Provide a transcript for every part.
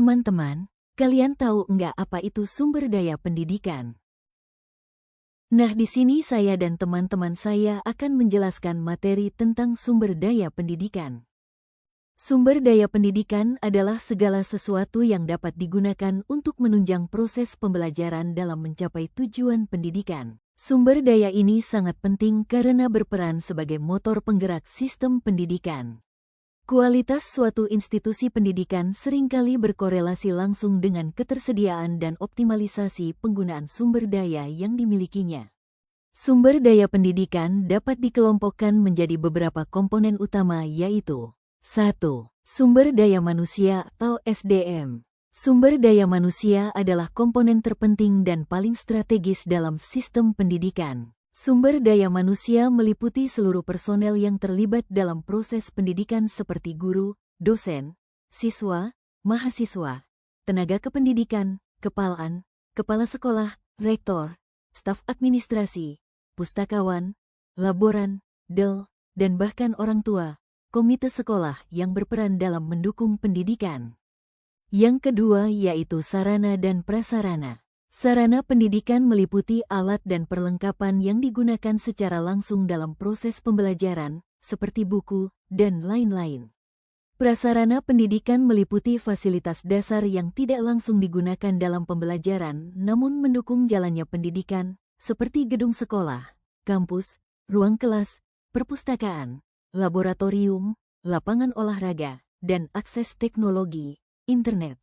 Teman-teman, kalian tahu nggak apa itu sumber daya pendidikan? Nah, di sini saya dan teman-teman saya akan menjelaskan materi tentang sumber daya pendidikan. Sumber daya pendidikan adalah segala sesuatu yang dapat digunakan untuk menunjang proses pembelajaran dalam mencapai tujuan pendidikan. Sumber daya ini sangat penting karena berperan sebagai motor penggerak sistem pendidikan. Kualitas suatu institusi pendidikan seringkali berkorelasi langsung dengan ketersediaan dan optimalisasi penggunaan sumber daya yang dimilikinya. Sumber daya pendidikan dapat dikelompokkan menjadi beberapa komponen utama, yaitu 1. Sumber daya manusia atau SDM. Sumber daya manusia adalah komponen terpenting dan paling strategis dalam sistem pendidikan. Sumber daya manusia meliputi seluruh personel yang terlibat dalam proses pendidikan seperti guru, dosen, siswa, mahasiswa, tenaga kependidikan, kepalaan, kepala sekolah, rektor, staf administrasi, pustakawan, laboran, del, dan bahkan orang tua, komite sekolah yang berperan dalam mendukung pendidikan. Yang kedua yaitu sarana dan prasarana. Sarana pendidikan meliputi alat dan perlengkapan yang digunakan secara langsung dalam proses pembelajaran, seperti buku, dan lain-lain. Prasarana pendidikan meliputi fasilitas dasar yang tidak langsung digunakan dalam pembelajaran namun mendukung jalannya pendidikan, seperti gedung sekolah, kampus, ruang kelas, perpustakaan, laboratorium, lapangan olahraga, dan akses teknologi, internet.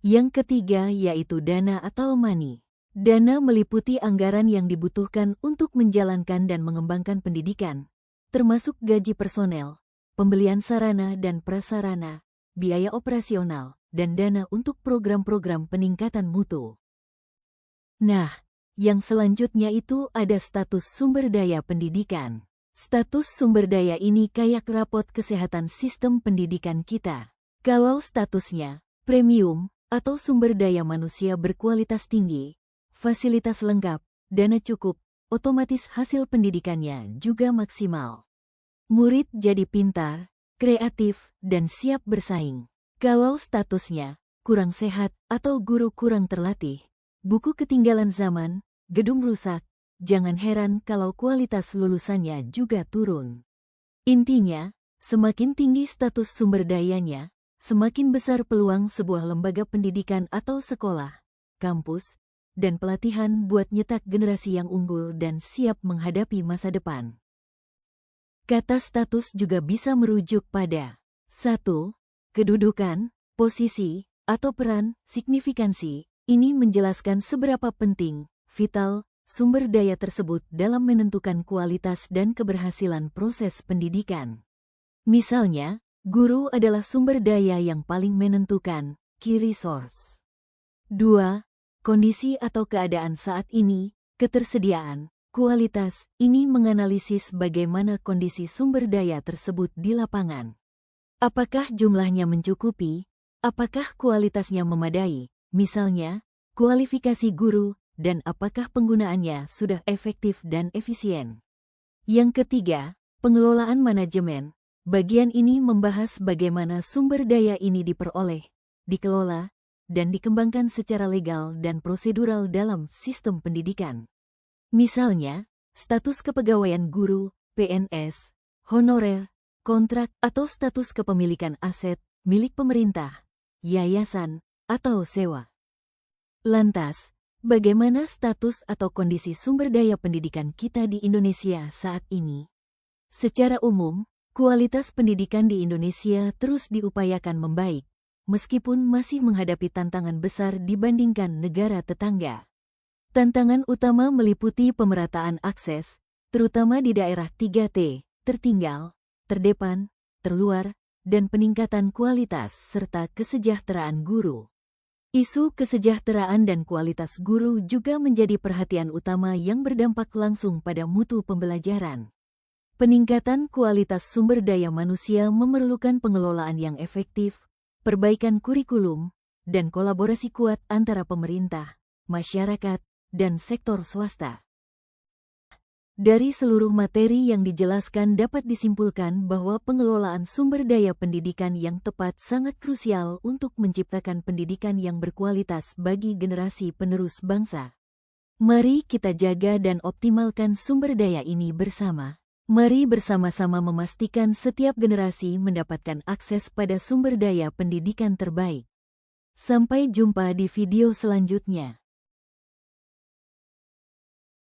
Yang ketiga yaitu dana atau money. Dana meliputi anggaran yang dibutuhkan untuk menjalankan dan mengembangkan pendidikan, termasuk gaji personel, pembelian sarana dan prasarana, biaya operasional, dan dana untuk program-program peningkatan mutu. Nah, yang selanjutnya itu ada status sumber daya pendidikan. Status sumber daya ini kayak rapot kesehatan sistem pendidikan kita. Kalau statusnya premium, atau sumber daya manusia berkualitas tinggi, fasilitas lengkap, dana cukup, otomatis hasil pendidikannya juga maksimal. Murid jadi pintar, kreatif, dan siap bersaing. Kalau statusnya kurang sehat atau guru kurang terlatih, buku ketinggalan zaman, gedung rusak, jangan heran kalau kualitas lulusannya juga turun. Intinya, semakin tinggi status sumber dayanya, semakin besar peluang sebuah lembaga pendidikan atau sekolah, kampus, dan pelatihan buat nyetak generasi yang unggul dan siap menghadapi masa depan. Kata status juga bisa merujuk pada 1. Kedudukan, posisi, atau peran, signifikansi. Ini menjelaskan seberapa penting, vital, sumber daya tersebut dalam menentukan kualitas dan keberhasilan proses pendidikan. Misalnya, guru adalah sumber daya yang paling menentukan, key resource. 2. Kondisi atau keadaan saat ini, ketersediaan, kualitas, ini menganalisis bagaimana kondisi sumber daya tersebut di lapangan. Apakah jumlahnya mencukupi? Apakah kualitasnya memadai? Misalnya, kualifikasi guru, dan apakah penggunaannya sudah efektif dan efisien? Yang ketiga, pengelolaan manajemen. Bagian ini membahas bagaimana sumber daya ini diperoleh, dikelola, dan dikembangkan secara legal dan prosedural dalam sistem pendidikan. Misalnya, status kepegawaian guru, PNS, honorer, kontrak, atau status kepemilikan aset, milik pemerintah, yayasan, atau sewa. Lantas, bagaimana status atau kondisi sumber daya pendidikan kita di Indonesia saat ini? Secara umum, kualitas pendidikan di Indonesia terus diupayakan membaik, meskipun masih menghadapi tantangan besar dibandingkan negara tetangga. Tantangan utama meliputi pemerataan akses, terutama di daerah 3T, tertinggal, terdepan, terluar, dan peningkatan kualitas serta kesejahteraan guru. Isu kesejahteraan dan kualitas guru juga menjadi perhatian utama yang berdampak langsung pada mutu pembelajaran. Peningkatan kualitas sumber daya manusia memerlukan pengelolaan yang efektif, perbaikan kurikulum, dan kolaborasi kuat antara pemerintah, masyarakat, dan sektor swasta. Dari seluruh materi yang dijelaskan dapat disimpulkan bahwa pengelolaan sumber daya pendidikan yang tepat sangat krusial untuk menciptakan pendidikan yang berkualitas bagi generasi penerus bangsa. Mari kita jaga dan optimalkan sumber daya ini bersama. Mari bersama-sama memastikan setiap generasi mendapatkan akses pada sumber daya pendidikan terbaik. Sampai jumpa di video selanjutnya.